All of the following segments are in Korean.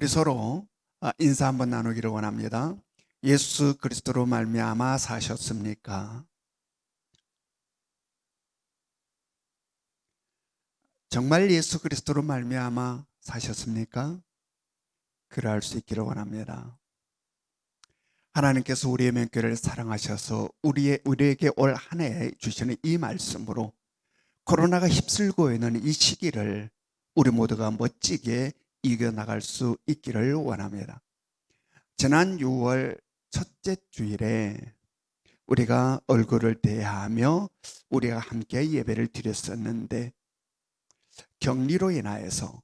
우리 서로 인사 한번 나누기를 원합니다. 예수 그리스도로 말미암아 사셨습니까? 정말 예수 그리스도로 말미암아 사셨습니까? 그러할 수 있기를 원합니다. 하나님께서 우리의 명교를 사랑하셔서 우리에게 올 한 해 주시는 이 말씀으로 코로나가 휩쓸고 있는 이 시기를 우리 모두가 멋지게 이겨나갈 수 있기를 원합니다. 지난 6월 첫째 주일에 우리가 얼굴을 대하며 우리가 함께 예배를 드렸었는데, 격리로 인하여서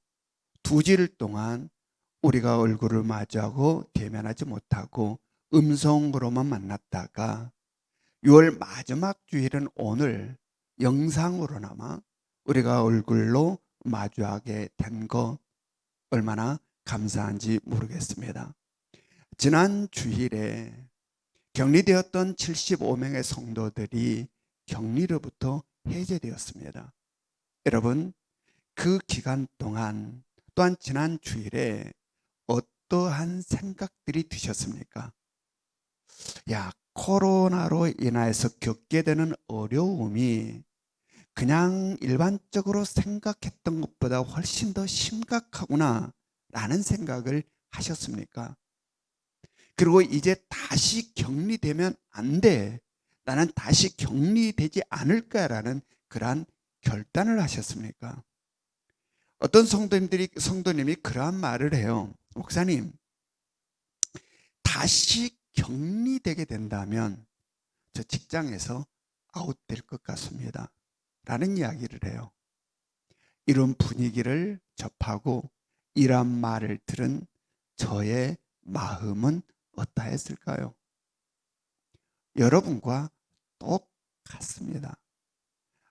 2주일 동안 우리가 얼굴을 마주하고 대면하지 못하고 음성으로만 만났다가 6월 마지막 주일은 오늘 영상으로나마 우리가 얼굴로 마주하게 된 거 얼마나 감사한지 모르겠습니다. 지난 주일에 격리되었던 75명의 성도들이 격리로부터 해제되었습니다. 여러분, 그 기간 동안 또한 지난 주일에 어떠한 생각들이 드셨습니까? 코로나로 인하여서 겪게 되는 어려움이 그냥 일반적으로 생각했던 것보다 훨씬 더 심각하구나 라는 생각을 하셨습니까? 그리고 이제 다시 격리되면 안 돼, 나는 다시 격리되지 않을까라는 그러한 결단을 하셨습니까? 어떤 성도님이 그러한 말을 해요. 목사님, 다시 격리되게 된다면 저 직장에서 아웃될 것 같습니다 라는 이야기를 해요. 이런 분위기를 접하고 이런 말을 들은 저의 마음은 어떠했을까요? 여러분과 똑같습니다.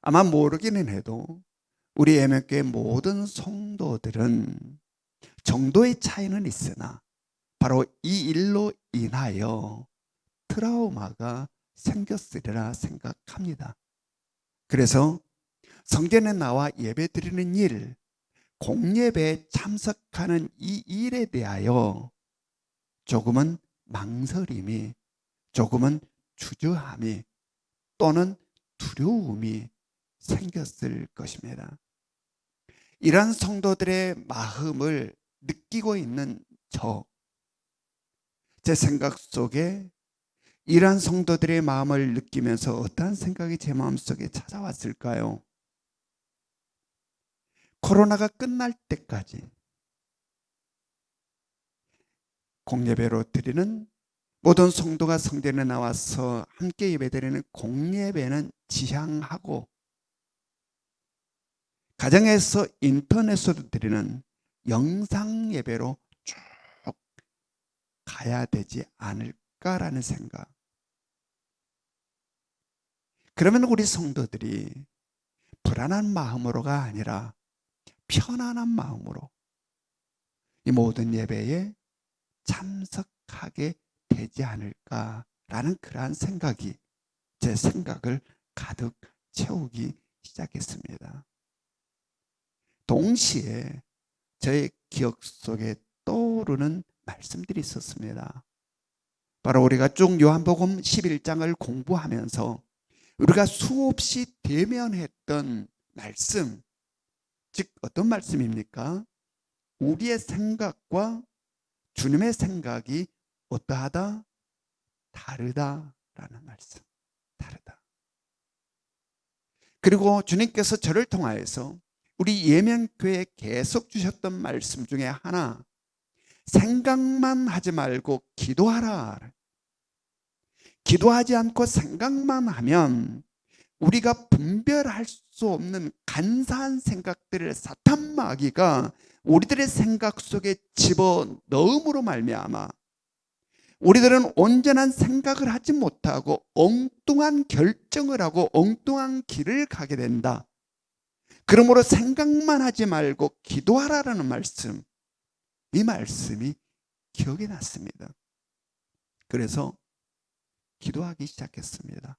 아마 모르기는 해도 우리 예명교회 모든 성도들은 정도의 차이는 있으나 바로 이 일로 인하여 트라우마가 생겼으리라 생각합니다. 그래서 성전에 나와 예배 드리는 일, 공예배에 참석하는 이 일에 대하여 조금은 망설임이, 조금은 주저함이 또는 두려움이 생겼을 것입니다. 이러한 성도들의 마음을 느끼고 있는 제 생각 속에 이러한 성도들의 마음을 느끼면서 어떠한 생각이 제 마음속에 찾아왔을까요? 코로나가 끝날 때까지 공예배로 드리는 모든 성도가 성전에 나와서 함께 예배드리는 공예배는 지향하고, 가정에서 인터넷으로 드리는 영상 예배로 쭉 가야 되지 않을까라는 생각. 그러면 우리 성도들이 불안한 마음으로가 아니라 편안한 마음으로 이 모든 예배에 참석하게 되지 않을까라는 그러한 생각이 제 생각을 가득 채우기 시작했습니다. 동시에 저의 기억 속에 떠오르는 말씀들이 있었습니다. 바로 우리가 쭉 요한복음 11장을 공부하면서 우리가 수없이 대면했던 말씀, 즉 어떤 말씀입니까? 우리의 생각과 주님의 생각이 어떠하다? 다르다라는 말씀. 다르다. 그리고 주님께서 저를 통하여서 우리 예명교회에 계속 주셨던 말씀 중에 하나, 생각만 하지 말고 기도하라. 기도하지 않고 생각만 하면 우리가 분별할 수 없는 간사한 생각들을 사탄 마귀가 우리들의 생각 속에 집어넣음으로 말미암아 우리들은 온전한 생각을 하지 못하고 엉뚱한 결정을 하고 엉뚱한 길을 가게 된다. 그러므로 생각만 하지 말고 기도하라라는 말씀, 이 말씀이 기억이 났습니다. 그래서 기도하기 시작했습니다.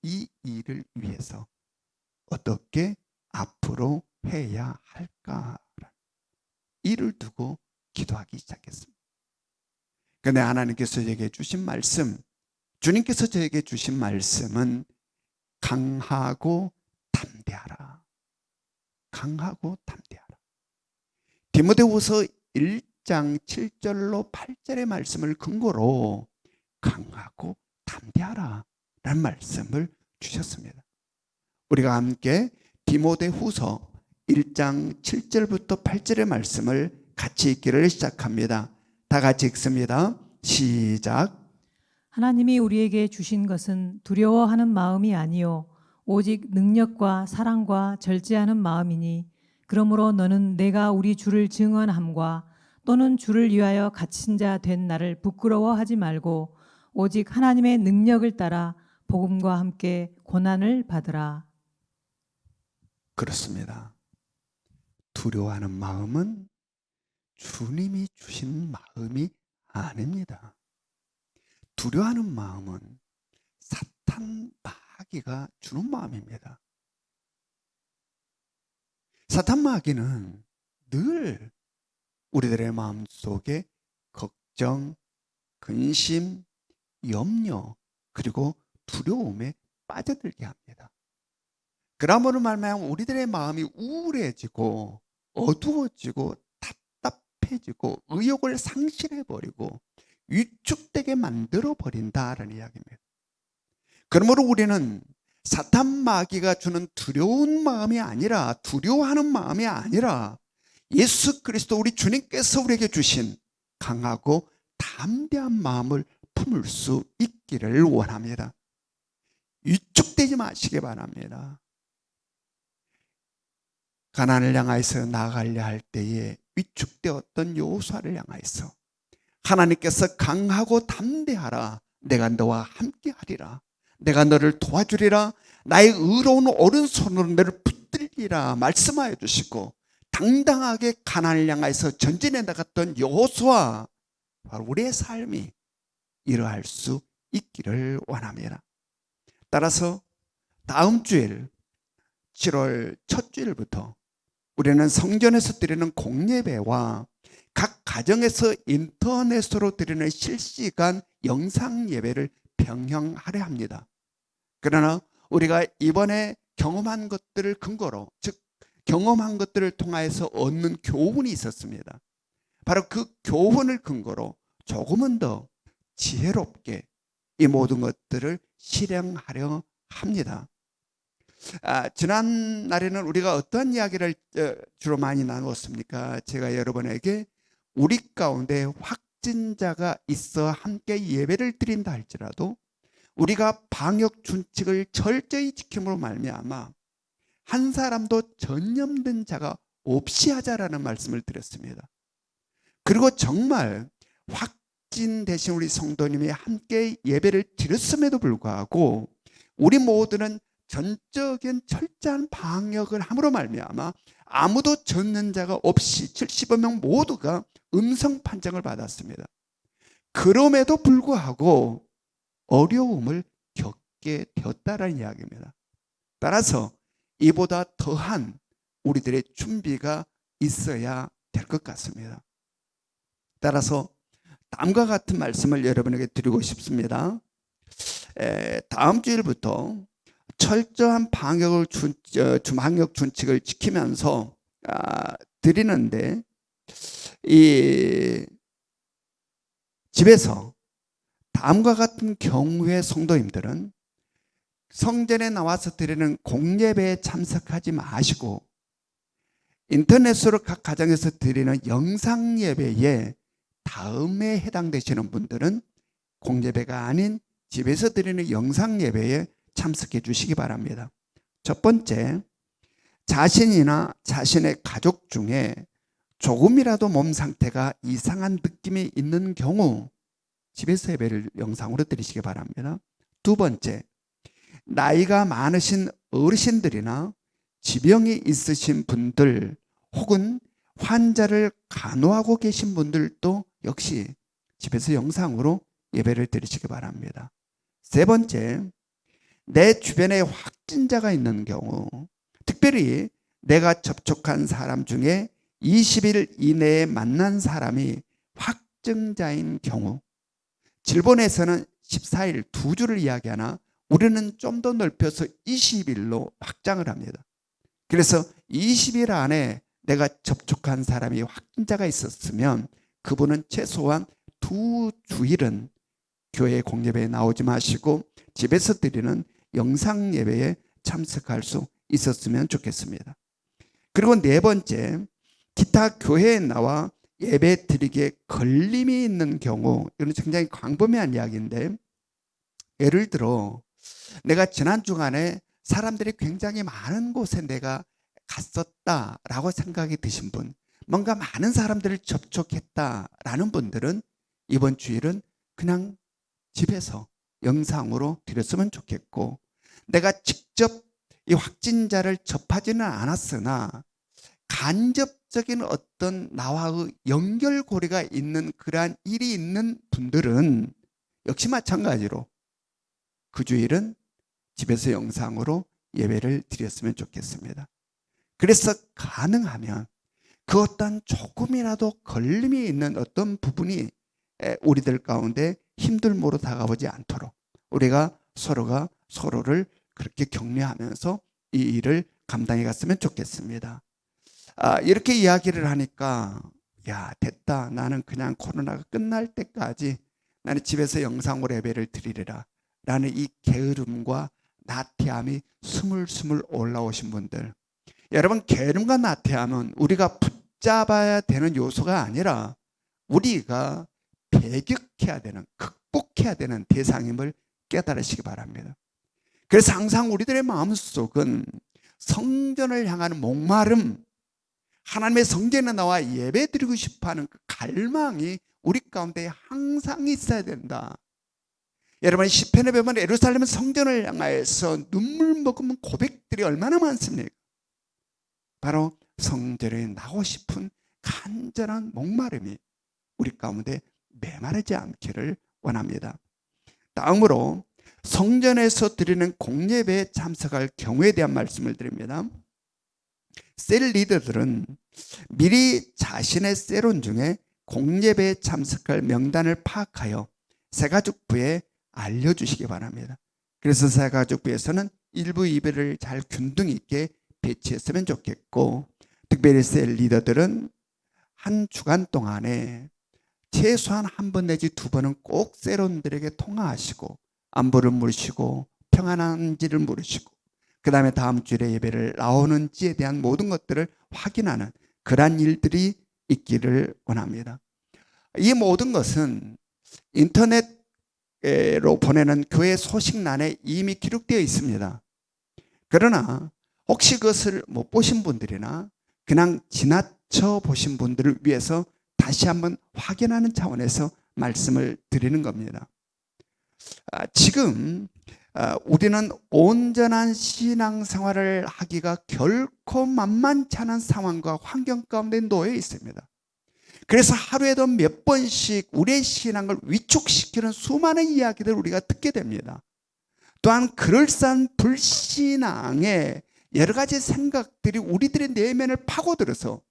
이 일을 위해서 어떻게 앞으로 해야 할까? 이를 두고 기도하기 시작했습니다. 그런데 하나님께서 저에게 주신 말씀, 주님께서 저에게 주신 말씀은 강하고 담대하라. 강하고 담대하라. 디모데후서 1장 7절로 8절의 말씀을 근거로 강하고 담대하라 라는 말씀을 주셨습니다. 우리가 함께 디모데후서 1장 7절부터 8절의 말씀을 같이 읽기를 시작합니다. 다 같이 읽습니다. 시작. 하나님이 우리에게 주신 것은 두려워하는 마음이 아니요 오직 능력과 사랑과 절제하는 마음이니 그러므로 너는 내가 우리 주를 증언함과 또는 주를 위하여 갇힌 자 된 나를 부끄러워하지 말고 오직 하나님의 능력을 따라 복음과 함께 고난을 받으라. 그렇습니다. 두려워하는 마음은 주님이 주신 마음이 아닙니다. 두려워하는 마음은 사탄 마귀가 주는 마음입니다. 사탄 마귀는 늘 우리들의 마음속에 걱정, 근심, 염려 그리고 두려움에 빠져들게 합니다. 그러므로 말미암아 우리들의 마음이 우울해지고 어두워지고 답답해지고 의욕을 상실해버리고 위축되게 만들어버린다라는 이야기입니다. 그러므로 우리는 사탄 마귀가 주는 두려운 마음이 아니라 두려워하는 마음이 아니라 예수 그리스도 우리 주님께서 우리에게 주신 강하고 담대한 마음을 품을 수 있기를 원합니다. 위축되지 마시기 바랍니다. 가나안을 향하여서 나아가려 할 때에 위축되었던 여호수아를 향하여서 하나님께서 강하고 담대하라. 내가 너와 함께하리라. 내가 너를 도와주리라. 나의 의로운 오른손으로 너를 붙들리라 말씀하여 주시고 당당하게 가나안을 향하여서 전진해 나갔던 여호수아, 바로 우리의 삶이 이러할 수 있기를 원합니다. 따라서 다음 주일 7월 첫 주일부터 우리는 성전에서 드리는 공예배와 각 가정에서 인터넷으로 드리는 실시간 영상 예배를 병행하려 합니다. 그러나 우리가 이번에 경험한 것들을 근거로, 즉 경험한 것들을 통하여서 얻는 교훈이 있었습니다. 바로 그 교훈을 근거로 조금은 더 지혜롭게 이 모든 것들을 실행하려 합니다. 지난 날에는 우리가 어떠한 이야기를 주로 많이 나누었습니까? 제가 여러분에게 우리 가운데 확진자가 있어 함께 예배를 드린다 할지라도 우리가 방역 준칙을 철저히 지킴으로 말미암아 한 사람도 전염된 자가 없이 하자라는 말씀을 드렸습니다. 그리고 정말 확진되신 우리 성도님이 함께 예배를 드렸음에도 불구하고 우리 모두는 전적인 철저한 방역을 함으로 말미암아 아무도 전염자가 없이 70여 명 모두가 음성 판정을 받았습니다. 그럼에도 불구하고 어려움을 겪게 되었다는 이야기입니다. 따라서 이보다 더한 우리들의 준비가 있어야 될 것 같습니다. 따라서 다음과 같은 말씀을 여러분에게 드리고 싶습니다. 다음 주일부터 철저한 방역 준칙을 지키면서 드리는데 이 집에서 다음과 같은 경우의 성도님들은 성전에 나와서 드리는 공예배에 참석하지 마시고 인터넷으로 각 가정에서 드리는 영상 예배에 다음에 해당되시는 분들은 공예배가 아닌 집에서 드리는 영상 예배에 참석해 주시기 바랍니다. 첫 번째, 자신이나 자신의 가족 중에 조금이라도 몸 상태가 이상한 느낌이 있는 경우 집에서 예배를 영상으로 드리시기 바랍니다. 두 번째, 나이가 많으신 어르신들이나 지병이 있으신 분들 혹은 환자를 간호하고 계신 분들도 역시 집에서 영상으로 예배를 드리시기 바랍니다. 세 번째, 내 주변에 확진자가 있는 경우, 특별히 내가 접촉한 사람 중에 20일 이내에 만난 사람이 확정자인 경우, 일본에서는 14일 2주를 이야기하나 우리는 좀 더 넓혀서 20일로 확장을 합니다. 그래서 20일 안에 내가 접촉한 사람이 확진자가 있었으면 그분은 최소한 2주일은 교회 공예배에 나오지 마시고 집에서 드리는 영상 예배에 참석할 수 있었으면 좋겠습니다. 그리고 네 번째, 기타 교회에 나와 예배 드리기에 걸림이 있는 경우, 이건 굉장히 광범위한 이야기인데, 예를 들어 내가 지난 주간에 사람들이 굉장히 많은 곳에 내가 갔었다라고 생각이 드신 분, 뭔가 많은 사람들을 접촉했다라는 분들은 이번 주일은 그냥 집에서 영상으로 드렸으면 좋겠고, 내가 직접 이 확진자를 접하지는 않았으나 간접적인 어떤 나와의 연결고리가 있는 그러한 일이 있는 분들은 역시 마찬가지로 그 주일은 집에서 영상으로 예배를 드렸으면 좋겠습니다. 그래서 가능하면 그 어떤 조금이라도 걸림이 있는 어떤 부분이 우리들 가운데 힘들모로 다가오지 않도록 우리가 서로가 서로를 그렇게 격려하면서 이 일을 감당해 갔으면 좋겠습니다. 이렇게 이야기를 하니까 야, 됐다. 나는 그냥 코로나가 끝날 때까지 나는 집에서 영상으로 예배를 드리리라 라는 이 게으름과 나태함이 스물스물 올라오신 분들, 여러분, 게으름과 나태함은 우리가 붙잡아야 되는 요소가 아니라 우리가 배격해야 되는, 극복해야 되는 대상임을 깨달으시기 바랍니다. 그래서 항상 우리들의 마음속은 성전을 향하는 목마름, 하나님의 성전에 나와 예배드리고 싶어하는 그 갈망이 우리 가운데 항상 있어야 된다. 여러분, 시편에 보면 예루살렘 성전을 향하여서 눈물 머금은 고백들이 얼마나 많습니까? 바로 성전에 나오고 싶은 간절한 목마름이 우리 가운데 메마르지 않기를 원합니다. 다음으로 성전에서 드리는 공예배에 참석할 경우에 대한 말씀을 드립니다. 셀 리더들은 미리 자신의 셀원 중에 공예배에 참석할 명단을 파악하여 새가족부에 알려주시기 바랍니다. 그래서 새가족부에서는 일부 예배를 잘 균등 있게 배치했으면 좋겠고, 특별히 셀 리더들은 한 주간 동안에 최소한 한 번 내지 두 번은 꼭 셀원들에게 통화하시고 안부를 물으시고 평안한지를 물으시고 그 다음에 다음 주일에 예배를 나오는지에 대한 모든 것들을 확인하는 그러한 일들이 있기를 원합니다. 이 모든 것은 인터넷으로 보내는 교회 소식란에 이미 기록되어 있습니다. 그러나 혹시 그것을 못 보신 분들이나 그냥 지나쳐 보신 분들을 위해서 다시 한번 확인하는 차원에서 말씀을 드리는 겁니다. 지금 우리는 온전한 신앙생활을 하기가 결코 만만치 않은 상황과 환경 가운데 놓여 있습니다. 그래서 하루에도 몇 번씩 우리의 신앙을 위축시키는 수많은 이야기들을 우리가 듣게 됩니다. 또한 그럴싸한 불신앙의 여러 가지 생각들이 우리들의 내면을 파고들어서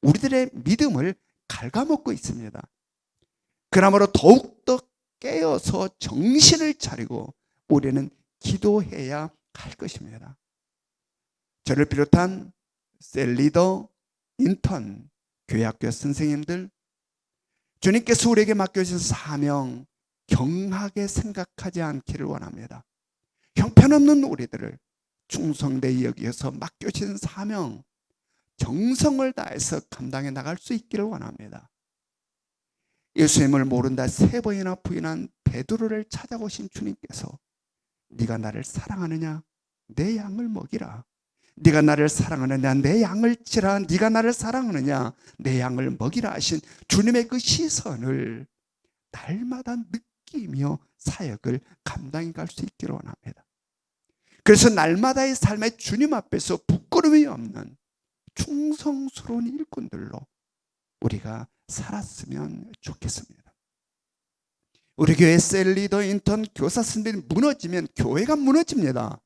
우리들의 믿음을 갉아먹고 있습니다. 그러므로 더욱더 깨어서 정신을 차리고 우리는 기도해야 할 것입니다. 저를 비롯한 셀 리더, 인턴, 교회학교 선생님들, 주님께서 우리에게 맡겨주신 사명 경하게 생각하지 않기를 원합니다. 형편없는 우리들을 충성되이 여기서 맡겨진 사명 정성을 다해서 감당해 나갈 수 있기를 원합니다. 예수님을 모른다 3번이나 부인한 베드로를 찾아오신 주님께서 네가 나를 사랑하느냐? 내 양을 먹이라. 네가 나를 사랑하느냐? 내 양을 치라. 네가 나를 사랑하느냐? 내 양을 먹이라 하신 주님의 그 시선을 날마다 느끼며 사역을 감당해 갈 수 있기를 원합니다. 그래서 날마다의 삶의 주님 앞에서 부끄러움이 없는 충성스러운 일꾼들로 우리가 살았으면 좋겠습니다. 우리 교회 셀 리더, 인턴, 교사 선생님이 무너지면 교회가 무너집니다.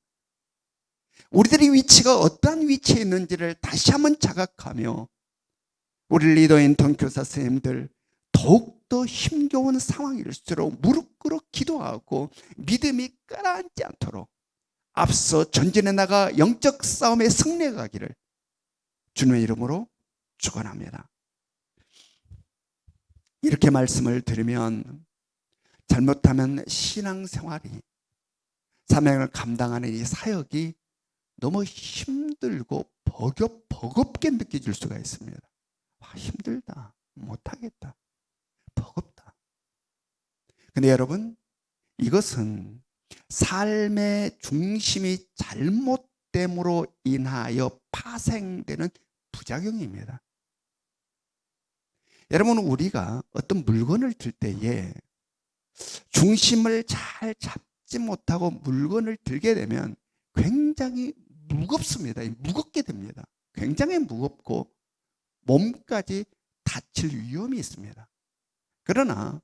우리들의 위치가 어떠한 위치에 있는지를 다시 한번 자각하며 우리 리더인 통교사 선생님들 더욱더 힘겨운 상황일수록 무릎 꿇어 기도하고 믿음이 가라앉지 않도록 앞서 전진해 나가 영적 싸움에 승리해 가기를 주님의 이름으로 축원합니다. 이렇게 말씀을 드리면 잘못하면 신앙생활이, 사명을 감당하는 이 사역이 너무 힘들고 버겁게 느껴질 수가 있습니다. 힘들다, 못하겠다, 버겁다. 근데 여러분, 이것은 삶의 중심이 잘못됨으로 인하여 파생되는 부작용입니다. 여러분, 우리가 어떤 물건을 들 때에 중심을 잘 잡지 못하고 물건을 들게 되면 굉장히 무겁습니다. 무겁게 됩니다. 굉장히 무겁고 몸까지 다칠 위험이 있습니다. 그러나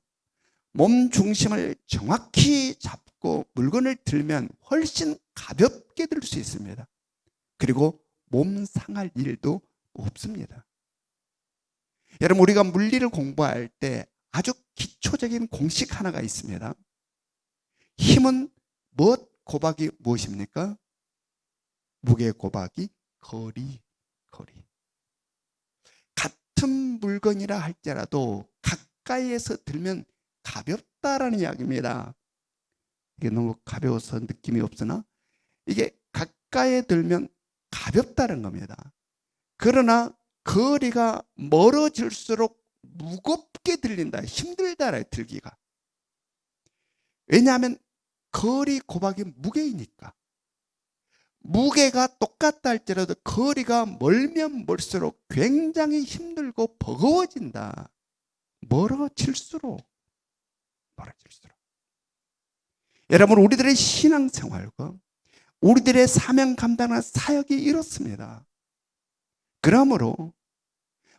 몸 중심을 정확히 잡고 물건을 들면 훨씬 가볍게 들 수 있습니다. 그리고 몸 상할 일도 없습니다. 여러분, 우리가 물리를 공부할 때 아주 기초적인 공식 하나가 있습니다. 힘은 곱하기 무엇입니까? 무게 곱하기 거리. 같은 물건이라 할지라도 가까이에서 들면 가볍다라는 이야기입니다. 이게 너무 가벼워서 느낌이 없으나 이게 가까이에 들면 가볍다는 겁니다. 그러나 거리가 멀어질수록 무겁게 들린다, 힘들다, 들기가. 왜냐하면 거리 곱하기 무게이니까. 무게가 똑같다 할지라도 거리가 멀면 멀수록 굉장히 힘들고 버거워진다. 멀어질수록. 여러분, 우리들의 신앙생활과 우리들의 사명 감당하는 사역이 이렇습니다. 그러므로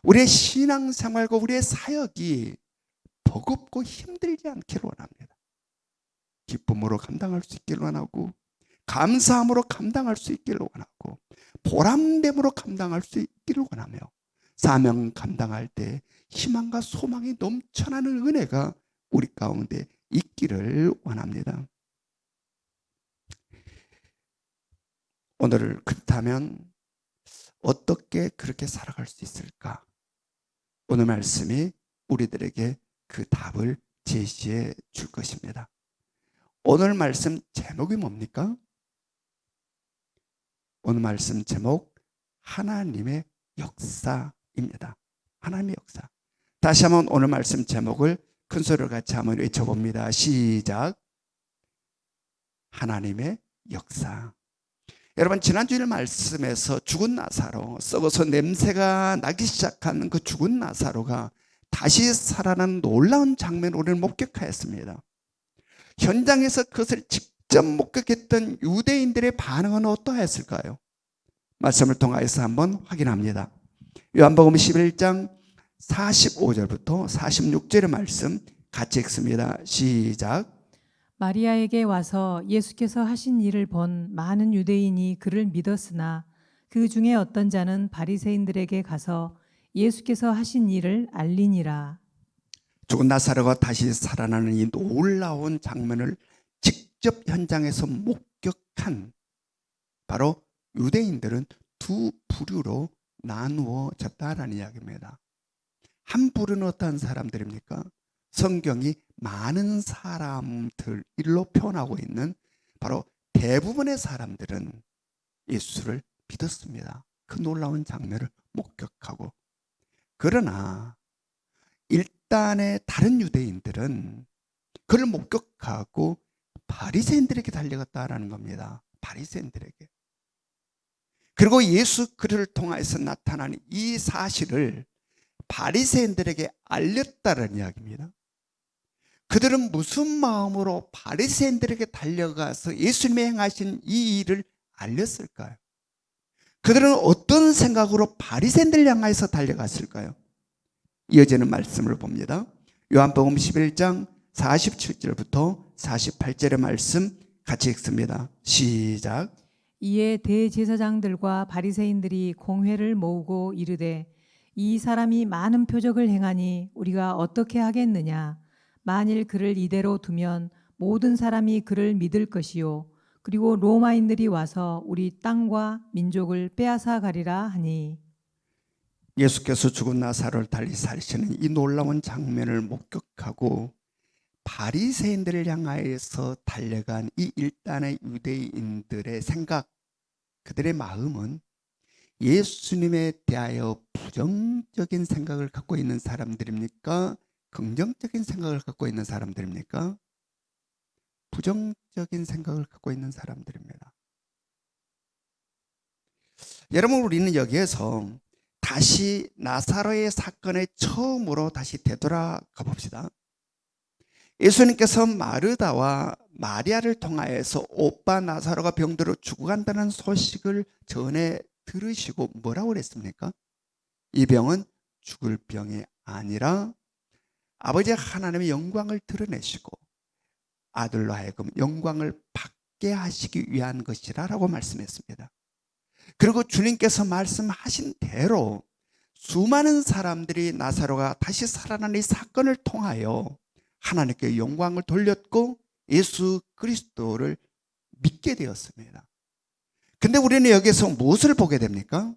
우리의 신앙생활과 우리의 사역이 버겁고 힘들지 않기를 원합니다. 기쁨으로 감당할 수 있기를 원하고, 감사함으로 감당할 수 있기를 원하고, 보람됨으로 감당할 수 있기를 원하며, 사명 감당할 때 희망과 소망이 넘쳐나는 은혜가 우리 가운데 있기를 원합니다. 오늘 그렇다면 어떻게 그렇게 살아갈 수 있을까? 오늘 말씀이 우리들에게 그 답을 제시해 줄 것입니다. 오늘 말씀 제목이 뭡니까? 오늘 말씀 제목, 하나님의 역사입니다. 하나님의 역사. 다시 한번 오늘 말씀 제목을 큰 소리로 같이 한번 외쳐봅니다. 시작. 하나님의 역사. 여러분, 지난주일 말씀에서 죽은 나사로, 썩어서 냄새가 나기 시작한 그 죽은 나사로가 다시 살아난 놀라운 장면을 우리는 목격하였습니다. 현장에서 그것을 직접 목격했던 유대인들의 반응은 어떠했을까요? 말씀을 통하여서 한번 확인합니다. 요한복음 11장 45절부터 46절의 말씀 같이 읽습니다. 시작. 마리아에게 와서 예수께서 하신 일을 본 많은 유대인이 그를 믿었으나 그 중에 어떤 자는 바리새인들에게 가서 예수께서 하신 일을 알리니라. 죽은 나사로가 다시 살아나는 이 놀라운 장면을 직접 현장에서 목격한 바로 유대인들은 두 부류로 나누어졌다라는 이야기입니다. 한 부류는 어떤 사람들입니까? 성경이 많은 사람들로 표현하고 있는 바로 대부분의 사람들은 예수를 믿었습니다. 그 놀라운 장면을 목격하고. 그러나 일단의 다른 유대인들은 그를 목격하고 바리새인들에게 달려갔다라는 겁니다. 바리새인들에게. 그리고 예수 그를 통해서 나타나는 이 사실을 바리새인들에게 알렸다는 이야기입니다. 그들은 무슨 마음으로 바리새인들에게 달려가서 예수님이 행하신 이 일을 알렸을까요? 그들은 어떤 생각으로 바리새인들을 향해서 달려갔을까요? 이어지는 말씀을 봅니다. 요한복음 11장 47절부터 48절의 말씀 같이 읽습니다. 시작. 이에 대제사장들과 바리새인들이 공회를 모으고 이르되 이 사람이 많은 표적을 행하니 우리가 어떻게 하겠느냐? 만일 그를 이대로 두면 모든 사람이 그를 믿을 것이요. 그리고 로마인들이 와서 우리 땅과 민족을 빼앗아 가리라 하니. 예수께서 죽은 나사로를 달리 살리시는 이 놀라운 장면을 목격하고 바리새인들을 향하여서 달려간 이 일단의 유대인들의 생각, 그들의 마음은 예수님에 대하여 부정적인 생각을 갖고 있는 사람들입니까? 긍정적인 생각을 갖고 있는 사람들입니까? 부정적인 생각을 갖고 있는 사람들입니다. 여러분, 우리는 여기에서 다시 나사로의 사건에 처음으로 다시 되돌아가 봅시다. 예수님께서 마르다와 마리아를 통하여서 오빠 나사로가 병들어 죽어간다는 소식을 전해 들으시고 뭐라고 그랬습니까? 이 병은 죽을 병이 아니라 아버지 하나님의 영광을 드러내시고 아들로 하여금 영광을 받게 하시기 위한 것이라 라고 말씀했습니다. 그리고 주님께서 말씀하신 대로 수많은 사람들이 나사로가 다시 살아난 이 사건을 통하여 하나님께 영광을 돌렸고 예수 그리스도를 믿게 되었습니다. 근데 우리는 여기서 무엇을 보게 됩니까?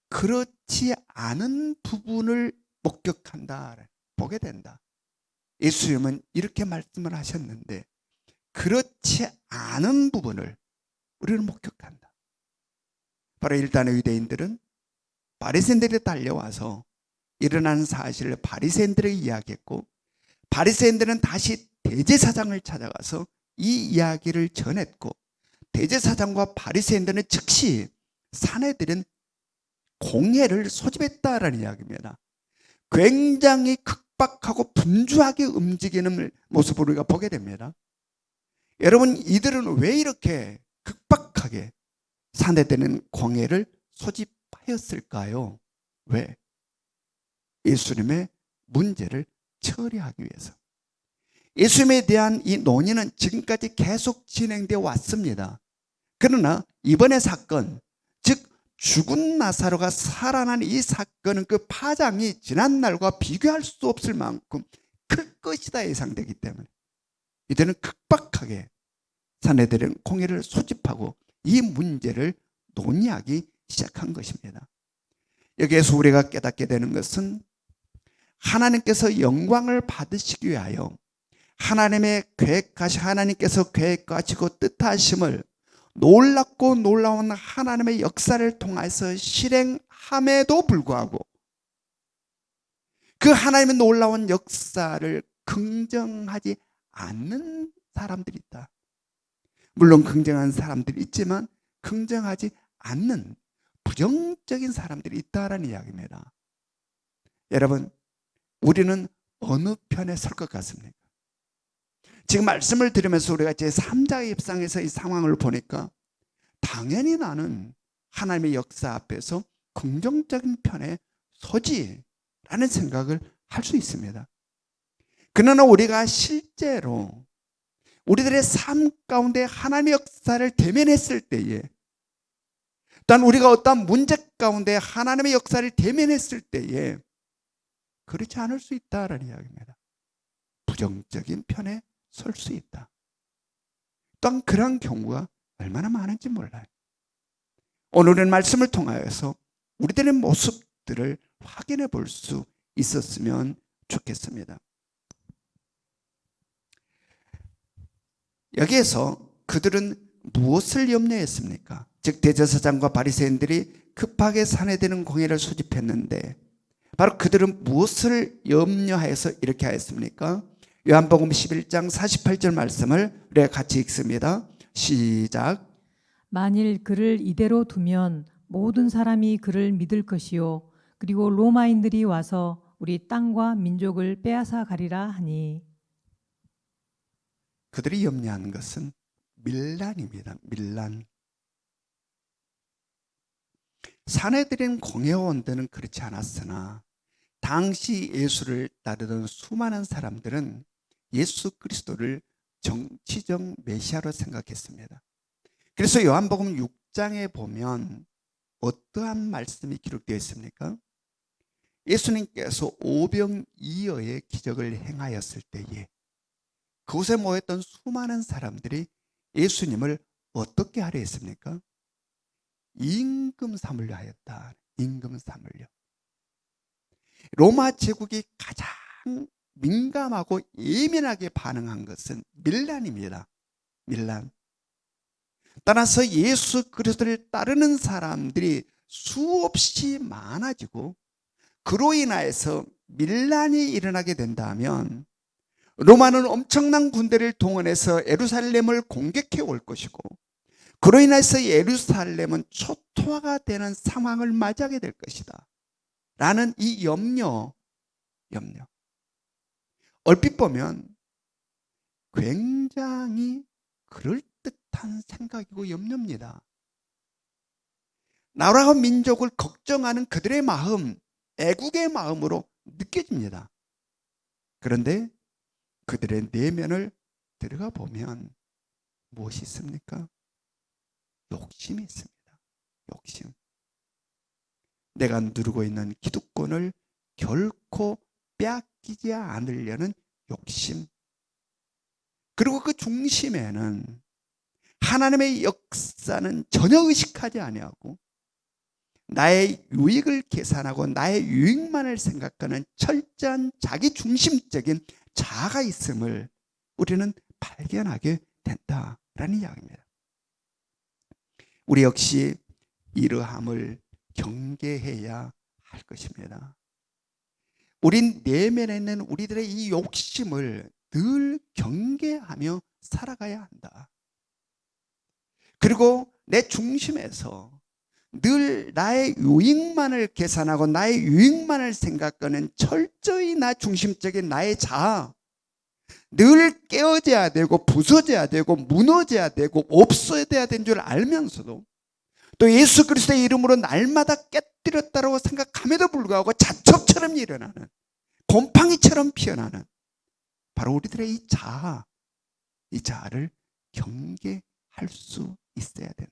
그렇지 않은 부분을 목격한다, 보게 된다. 예수님은 이렇게 말씀을 하셨는데 그렇지 않은 부분을 우리는 목격한다. 바로 일단의 유대인들은 바리새인들이 달려와서 일어난 사실을 바리새인들에게 이야기했고, 바리새인들은 다시 대제사장을 찾아가서 이 이야기를 전했고, 대제사장과 바리새인들은 즉시 사내들은 공회를 소집했다라는 이야기입니다. 굉장히 급박하고 분주하게 움직이는 모습을 우리가 보게 됩니다. 여러분, 이들은 왜 이렇게 급박하게 사내들은 공회를 소집하였을까요? 왜? 예수님의 문제를 처리하기 위해서. 예수님에 대한 이 논의는 지금까지 계속 진행되어 왔습니다. 그러나 이번의 사건, 즉 죽은 나사로가 살아난 이 사건은 그 파장이 지난 날과 비교할 수 없을 만큼 클 것이다 예상되기 때문에 이들은 급박하게 사내들은 공회를 소집하고 이 문제를 논의하기 시작한 것입니다. 여기에서 우리가 깨닫게 되는 것은 하나님께서 영광을 받으시기 위하여 하나님께서 계획하시고 뜻하심을 놀랍고 놀라운 하나님의 역사를 통해서 실행함에도 불구하고 그 하나님의 놀라운 역사를 긍정하지 않는 사람들이 있다. 물론 긍정한 사람들이 있지만 긍정하지 않는 부정적인 사람들이 있다라는 이야기입니다. 여러분, 우리는 어느 편에 설 것 같습니까? 지금 말씀을 들으면서 우리가 제3자의 입장에서 이 상황을 보니까 당연히 나는 하나님의 역사 앞에서 긍정적인 편에 서지라는 생각을 할 수 있습니다. 그러나 우리가 실제로 우리들의 삶 가운데 하나님의 역사를 대면했을 때에, 또한 우리가 어떤 문제 가운데 하나님의 역사를 대면했을 때에 그렇지 않을 수 있다라는 이야기입니다. 부정적인 편에 설 수 있다. 또한 그런 경우가 얼마나 많은지 몰라요. 오늘은 말씀을 통하여서 우리들의 모습들을 확인해 볼 수 있었으면 좋겠습니다. 여기에서 그들은 무엇을 염려했습니까? 즉 대제사장과 바리새인들이 급하게 사내되는 공회를 소집했는데 바로 그들은 무엇을 염려하여서 이렇게 하였습니까? 요한복음 11장 48절 말씀을 우리가 같이 읽습니다. 시작. 만일 그를 이대로 두면 모든 사람이 그를 믿을 것이요. 그리고 로마인들이 와서 우리 땅과 민족을 빼앗아 가리라 하니. 그들이 염려하는 것은 밀란입니다. 밀란. 사내들인 공회원들은 그렇지 않았으나 당시 예수를 따르던 수많은 사람들은 예수 그리스도를 정치적 메시아로 생각했습니다. 그래서 요한복음 6장에 보면 어떠한 말씀이 기록되어 있습니까? 예수님께서 오병이어의 기적을 행하였을 때에 그곳에 모였던 수많은 사람들이 예수님을 어떻게 하려 했습니까? 임금 삼으려 하였다. 임금 삼으려. 로마 제국이 가장 민감하고 예민하게 반응한 것은 밀란입니다. 밀란. 따라서 예수 그리스도를 따르는 사람들이 수없이 많아지고 그로 인하여서 밀란이 일어나게 된다면 로마는 엄청난 군대를 동원해서 예루살렘을 공격해 올 것이고 그로 인해서 예루살렘은 초토화가 되는 상황을 맞이하게 될 것이다 라는 이 염려. 얼핏 보면 굉장히 그럴듯한 생각이고 염려입니다. 나라와 민족을 걱정하는 그들의 마음, 애국의 마음으로 느껴집니다. 그런데 그들의 내면을 들어가 보면 무엇이 있습니까? 욕심이 있습니다. 욕심. 내가 누리고 있는 기득권을 결코 빼앗기지 않으려는 욕심. 그리고 그 중심에는 하나님의 역사는 전혀 의식하지 아니하고 나의 유익을 계산하고 나의 유익만을 생각하는 철저한 자기 중심적인 자아가 있음을 우리는 발견하게 된다라는 이야기입니다. 우리 역시 이러함을 경계해야 할 것입니다. 우린 내면에 있는 우리들의 이 욕심을 늘 경계하며 살아가야 한다. 그리고 내 중심에서 늘 나의 유익만을 계산하고 나의 유익만을 생각하는 철저히 나 중심적인 나의 자아, 늘 깨어져야 되고 부서져야 되고 무너져야 되고 없어져야 되는 줄 알면서도 또 예수 그리스도의 이름으로 날마다 깨뜨렸다고 생각함에도 불구하고 자첩처럼 일어나는 곰팡이처럼 피어나는 바로 우리들의 이 자아, 이 자아를 경계할 수 있어야 된다.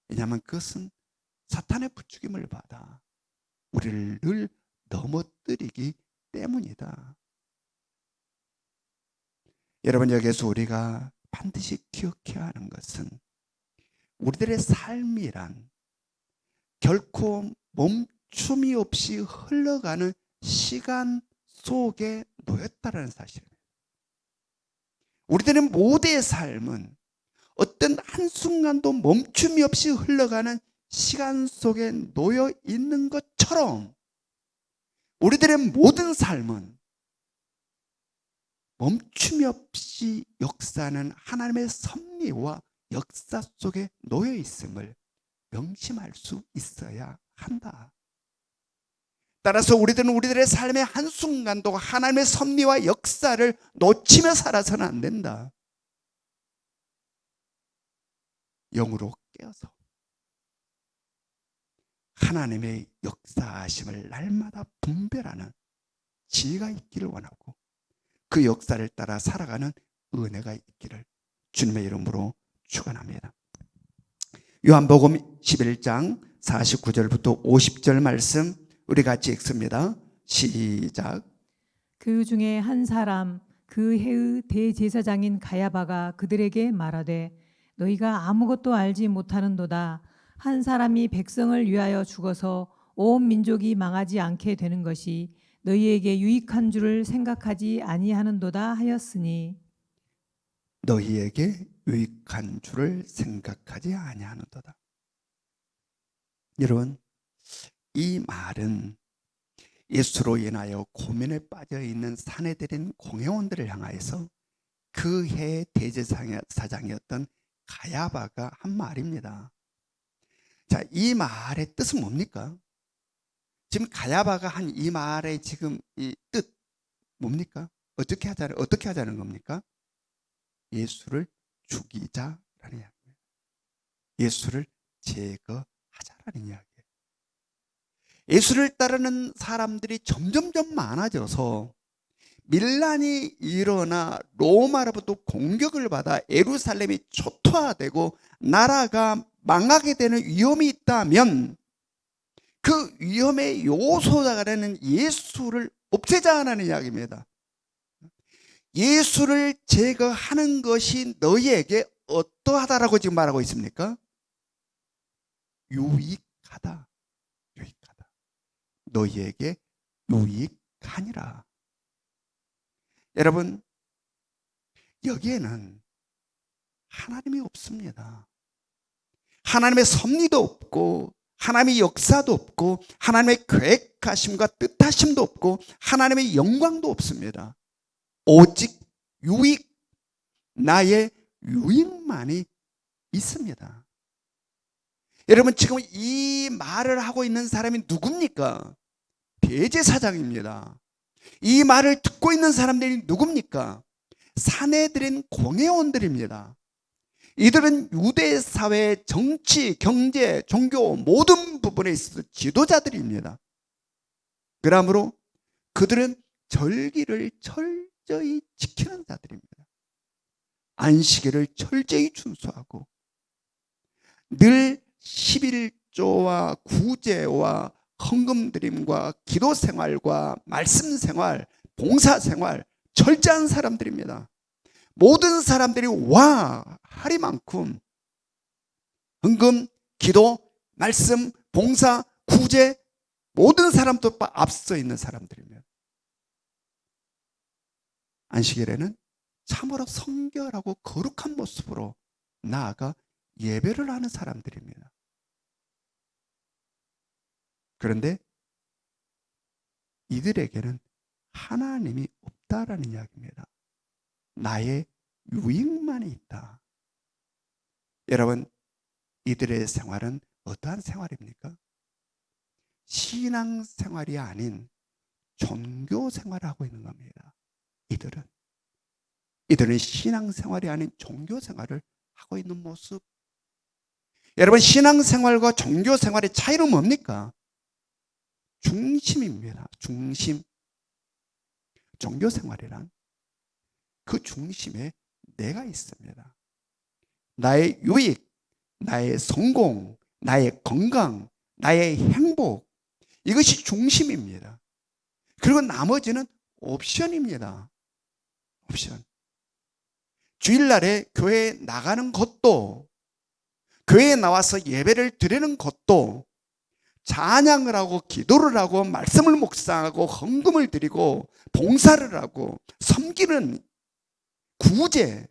왜냐하면 그것은 사탄의 부추김을 받아 우리를 늘 넘어뜨리기 때문이다. 여러분, 여기에서 우리가 반드시 기억해야 하는 것은 우리들의 삶이란 결코 멈춤이 없이 흘러가는 시간 속에 놓였다는 사실입니다. 우리들의 모두의 삶은 어떤 한순간도 멈춤이 없이 흘러가는 시간 속에 놓여 있는 것처럼 우리들의 모든 삶은 멈춤이 없이 역사하는 하나님의 섭리와 역사 속에 놓여 있음을 명심할 수 있어야 한다. 따라서 우리들은 우리들의 삶의 한순간도 하나님의 섭리와 역사를 놓치며 살아서는 안 된다. 영으로 깨어서 하나님의 역사하심을 날마다 분별하는 지혜가 있기를 원하고 그 역사를 따라 살아가는 은혜가 있기를 주님의 이름으로 축원합니다. 요한복음 11장 49절부터 50절 말씀 우리 같이 읽습니다. 시작. 그 중에 한 사람 그 해의 대제사장인 가야바가 그들에게 말하되 너희가 아무것도 알지 못하는도다. 한 사람이 백성을 위하여 죽어서 온 민족이 망하지 않게 되는 것이 너희에게 유익한 줄을 생각하지 아니하는도다 하였으니 너희에게 유익한 줄을 생각하지 아니하는도다. 여러분, 이 말은 예수로 인하여 고민에 빠져 있는 사내들인 공회원들을 향하여서 그 해의 대제사장이었던 가야바가 한 말입니다. 자, 이 말의 뜻은 뭡니까? 지금 가야바가 한 이 말의 지금 이 뜻 뭡니까? 어떻게 하자는 겁니까? 예수를 죽이자라는 이야기입니다. 예수를 제거하자라는 이야기예요. 예수를 따르는 사람들이 점점점 많아져서 밀란이 일어나 로마로부터 공격을 받아 예루살렘이 초토화되고 나라가 망하게 되는 위험이 있다면 그 위험의 요소가 되는 예수를 없애자는 이야기입니다. 예수를 제거하는 것이 너희에게 어떠하다라고 지금 말하고 있습니까? 유익하다. 유익하다. 너희에게 유익하니라. 여러분, 여기에는 하나님이 없습니다. 하나님의 섭리도 없고 하나님의 역사도 없고 하나님의 계획하심과 뜻하심도 없고 하나님의 영광도 없습니다. 오직 유익, 나의 유익만이 있습니다. 여러분, 지금 이 말을 하고 있는 사람이 누굽니까? 대제사장입니다. 이 말을 듣고 있는 사람들이 누굽니까? 사내들인 공회원들입니다. 이들은 유대 사회, 정치, 경제, 종교 모든 부분에 있어서 지도자들입니다. 그러므로 그들은 절기를 철저히 지키는 자들입니다. 안식일을 철저히 준수하고 늘 11조와 구제와 헌금드림과 기도생활과 말씀생활, 봉사생활 철저한 사람들입니다. 모든 사람들이 와 하리만큼 헌금, 기도, 말씀, 봉사, 구제 모든 사람도 앞서 있는 사람들입니다. 안식일에는 참으로 성결하고 거룩한 모습으로 나아가 예배를 하는 사람들입니다. 그런데 이들에게는 하나님이 없다라는 이야기입니다. 나의 유익만이 있다. 여러분, 이들의 생활은 어떠한 생활입니까? 신앙생활이 아닌 종교생활을 하고 있는 겁니다. 이들은 신앙생활이 아닌 종교생활을 하고 있는 모습. 여러분, 신앙생활과 종교생활의 차이는 뭡니까? 중심입니다. 중심. 종교생활이란 그 중심에 내가 있습니다. 나의 유익, 나의 성공, 나의 건강, 나의 행복, 이것이 중심입니다. 그리고 나머지는 옵션입니다. 옵션. 주일날에 교회에 나가는 것도, 교회에 나와서 예배를 드리는 것도, 찬양을 하고 기도를 하고 말씀을 묵상하고 헌금을 드리고 봉사를 하고 섬기는 구제,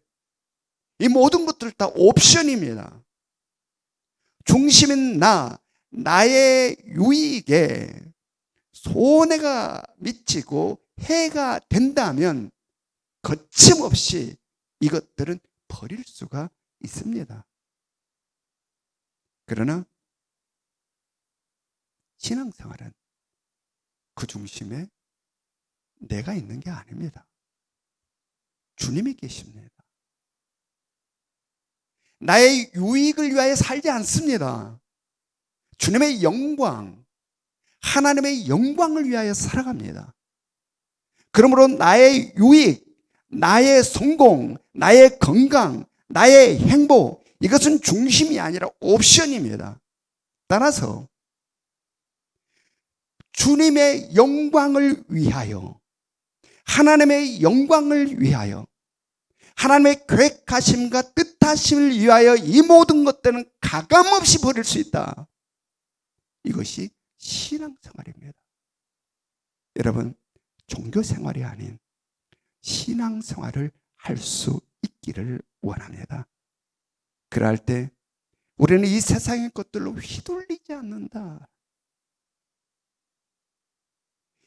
이 모든 것들 다 옵션입니다. 중심인 나의 유익에 손해가 미치고 해가 된다면 거침없이 이것들은 버릴 수가 있습니다. 그러나 신앙생활은 그 중심에 내가 있는 게 아닙니다. 주님이 계십니다. 나의 유익을 위하여 살지 않습니다. 주님의 영광, 하나님의 영광을 위하여 살아갑니다. 그러므로 나의 유익, 나의 성공, 나의 건강, 나의 행복, 이것은 중심이 아니라 옵션입니다. 따라서 주님의 영광을 위하여, 하나님의 영광을 위하여, 하나님의 계획하심과 뜻하심을 위하여 이 모든 것들은 가감없이 버릴 수 있다. 이것이 신앙생활입니다. 여러분, 종교생활이 아닌 신앙생활을 할 수 있기를 원합니다. 그럴 때 우리는 이 세상의 것들로 휘둘리지 않는다.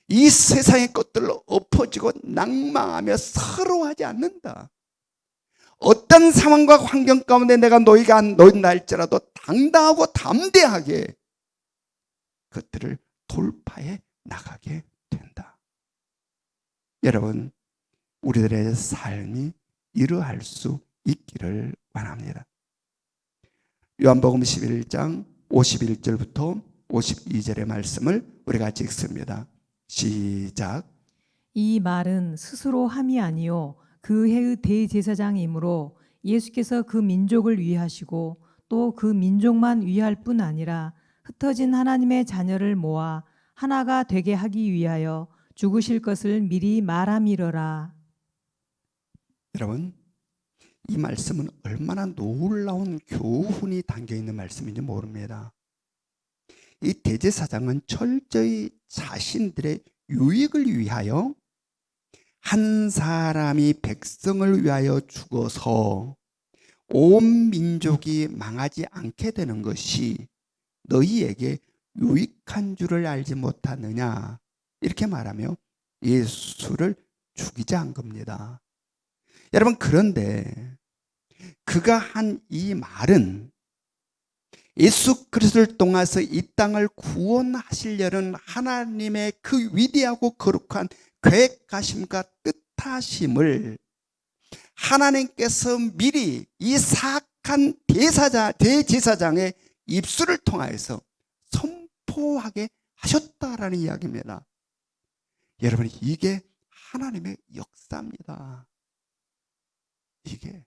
이 세상의 것들로 엎어지고 낭망하며 서러워하지 않는다. 어떤 상황과 환경 가운데 내가 놓인다 할지라도 당당하고 담대하게 그것들을 돌파해 나가게 된다. 여러분, 우리들의 삶이 이러할 수 있기를 원합니다. 요한복음 11장 51절부터 52절의 말씀을 우리가 같이 읽습니다. 시작. 이 말은 스스로 함이 아니요 그 해의 대제사장이므로 예수께서 그 민족을 위하시고 또 그 민족만 위할 뿐 아니라 흩어진 하나님의 자녀를 모아 하나가 되게 하기 위하여 죽으실 것을 미리 말함이러라. 여러분, 이 말씀은 얼마나 놀라운 교훈이 담겨 있는 말씀인지 모릅니다. 이 대제사장은 철저히 자신들의 유익을 위하여 한 사람이 백성을 위하여 죽어서 온 민족이 망하지 않게 되는 것이 너희에게 유익한 줄을 알지 못하느냐, 이렇게 말하며 예수를 죽이자 한 겁니다. 여러분, 그런데 그가 한 이 말은 예수 그리스도를 통해서 이 땅을 구원하시려는 하나님의 그 위대하고 거룩한 계획하심과 뜻하심을 하나님께서 미리 이 사악한 대제사장의 입술을 통하여서 선포하게 하셨다라는 이야기입니다. 여러분, 이게 하나님의 역사입니다. 이게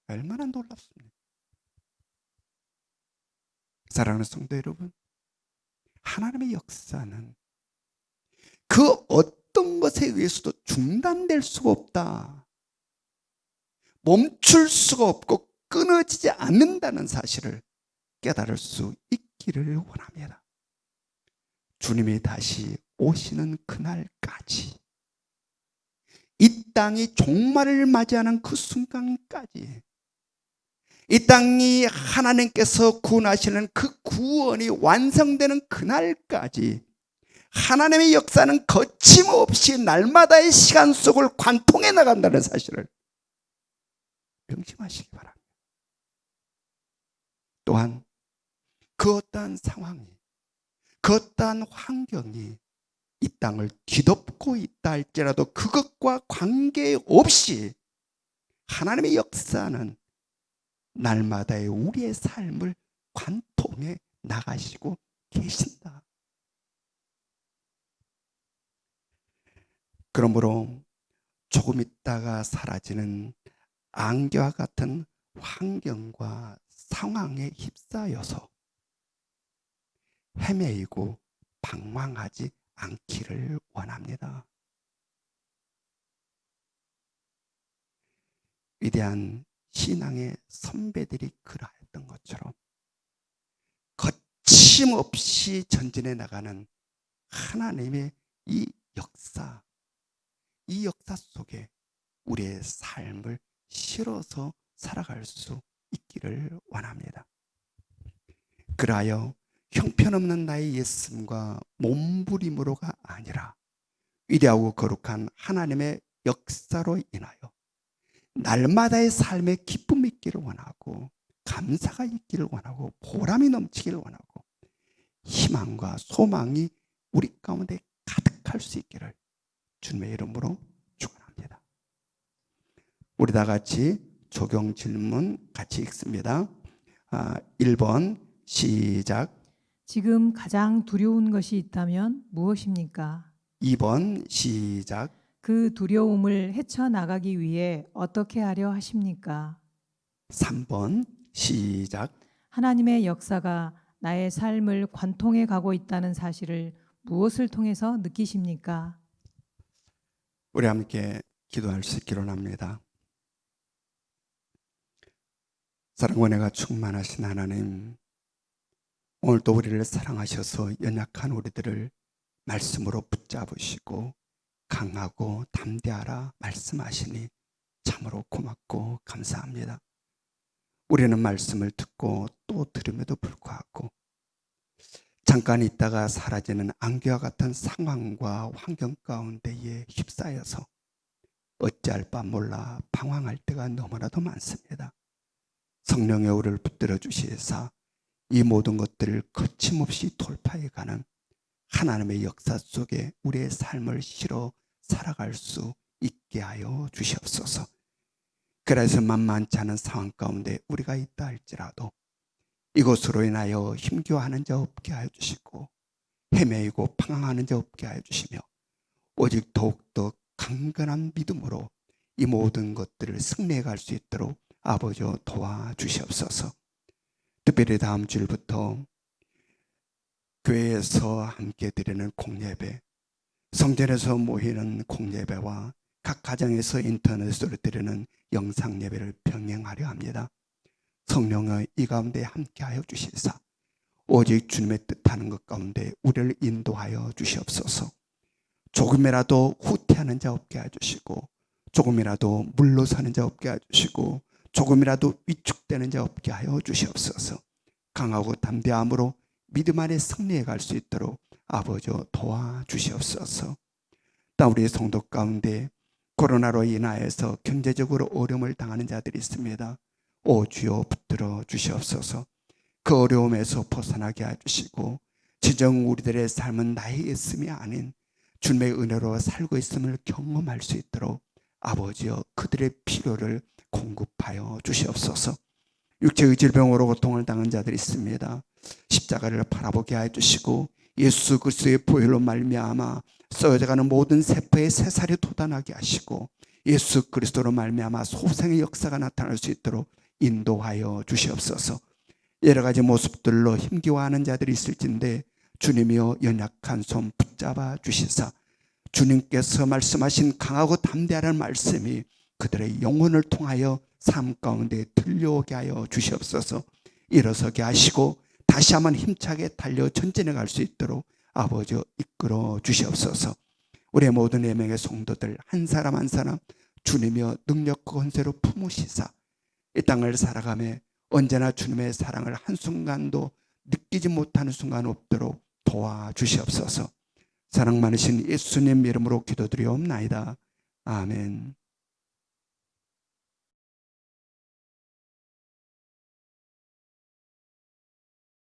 얼마나 놀랍습니까? 사랑하는 성도 여러분, 하나님의 역사는 그 어떤 것에 의해서도 중단될 수가 없다, 멈출 수가 없고 끊어지지 않는다는 사실을 깨달을 수 있기를 원합니다. 주님이 다시 오시는 그날까지, 이 땅이 종말을 맞이하는 그 순간까지, 이 땅이 하나님께서 구원하시는 그 구원이 완성되는 그날까지 하나님의 역사는 거침없이 날마다의 시간 속을 관통해 나간다는 사실을 명심하시기 바랍니다. 또한 그 어떠한 상황이, 그 어떠한 환경이 이 땅을 뒤덮고 있다 할지라도 그것과 관계없이 하나님의 역사는 날마다의 우리의 삶을 관통해 나가시고 계신다. 그러므로 조금 있다가 사라지는 안개와 같은 환경과 상황에 휩싸여서 헤매이고 방황하지 않기를 원합니다. 위대한 신앙의 선배들이 그러했던 것처럼 거침없이 전진해 나가는 하나님의 이 역사 속에 우리의 삶을 실어서 살아갈 수 있기를 원합니다. 그리하여 형편없는 나의 예씀과 몸부림으로가 아니라 위대하고 거룩한 하나님의 역사로 인하여 날마다의 삶에 기쁨이 있기를 원하고, 감사가 있기를 원하고, 보람이 넘치기를 원하고, 희망과 소망이 우리 가운데 가득할 수 있기를 주님의 이름으로 축원합니다. 우리 다 같이 적용 질문 같이 읽습니다. 1번 시작. 지금 가장 두려운 것이 있다면 무엇입니까? 2번 시작. 그 두려움을 헤쳐나가기 위해 어떻게 하려 하십니까? 3번 시작. 하나님의 역사가 나의 삶을 관통해 가고 있다는 사실을 무엇을 통해서 느끼십니까? 우리 함께 기도할 수 있기를 원합니다. 사랑과 은혜가 충만하신 하나님, 오늘도 우리를 사랑하셔서 연약한 우리들을 말씀으로 붙잡으시고 강하고 담대하라 말씀하시니 참으로 고맙고 감사합니다. 우리는 말씀을 듣고 또 들음에도 불구하고 잠깐 있다가 사라지는 안개와 같은 상황과 환경 가운데에 휩싸여서 어찌할 바 몰라 방황할 때가 너무나도 많습니다. 성령의 우리를 붙들어 주시사 이 모든 것들을 거침없이 돌파해가는 하나님의 역사 속에 우리의 삶을 실어 살아갈 수 있게 하여 주시옵소서. 그래서 만만치 않은 상황 가운데 우리가 있다 할지라도 이것으로 인하여 힘겨워하는 자 없게 하여 주시고 헤매이고 방황하는 자 없게 하여 주시며 오직 더욱더 강건한 믿음으로 이 모든 것들을 승리해 갈 수 있도록 아버지여 도와주시옵소서. 특별히 다음 주일부터 교회에서 함께 드리는 공예배, 성전에서 모이는 공예배와 각 가정에서 인터넷으로 드리는 영상 예배를 병행하려 합니다. 성령의 이 가운데 함께하여 주시사 오직 주님의 뜻하는 것 가운데 우리를 인도하여 주시옵소서. 조금이라도 후퇴하는 자 없게 해주시고, 조금이라도 물러서는 자 없게 해주시고, 조금이라도 위축되는 자 없게 하여 주시옵소서. 강하고 담대함으로 믿음 안에 승리해 갈 수 있도록 아버지 도와주시옵소서. 또 우리 성도 가운데 코로나로 인하여서 경제적으로 어려움을 당하는 자들이 있습니다. 오 주여 붙들어 주시옵소서. 그 어려움에서 벗어나게 해주시고, 진정 우리들의 삶은 나의 있음이 아닌 주님의 은혜로 살고 있음을 경험할 수 있도록 아버지여 그들의 필요를 공급하여 주시옵소서. 육체의 질병으로 고통을 당한 자들이 있습니다. 십자가를 바라보게 해주시고 예수 그리스도의 보혈로 말미암아 썩어져가는 모든 세포의 새살이 돋아나게 하시고 예수 그리스도로 말미암아 소생의 역사가 나타날 수 있도록 인도하여 주시옵소서. 여러 가지 모습들로 힘겨워하는 자들이 있을진데 주님이여 연약한 손 붙잡아 주시사 주님께서 말씀하신 강하고 담대하라는 말씀이 그들의 영혼을 통하여 삶 가운데 들려오게 하여 주시옵소서. 일어서게 하시고 다시 한번 힘차게 달려 전진해 갈 수 있도록 아버지 이끌어 주시옵소서. 우리의 모든 예명의 성도들 한 사람 한 사람 주님이여 능력과 권세로 품으시사 이 땅을 살아가며 언제나 주님의 사랑을 한순간도 느끼지 못하는 순간 없도록 도와주시옵소서. 사랑 많으신 예수님 이름으로 기도드리옵나이다. 아멘.